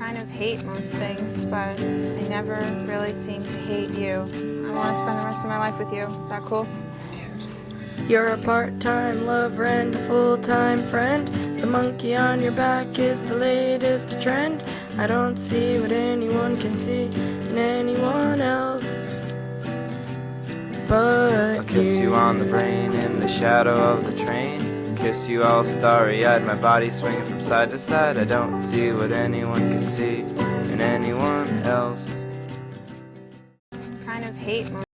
kind of hate most things, but I never really seem to hate you. I want to spend the rest of my life with you. Is that cool? You're a part-time lover and a full-time friend. The monkey on your back is the latest trend. I don't see what anyone can see in anyone else but I'll kiss you on the brain in the shadow of the train. Kiss you all starry-eyed, my body swinging from side to side. I don't see what anyone can see in anyone else. Kind of hate most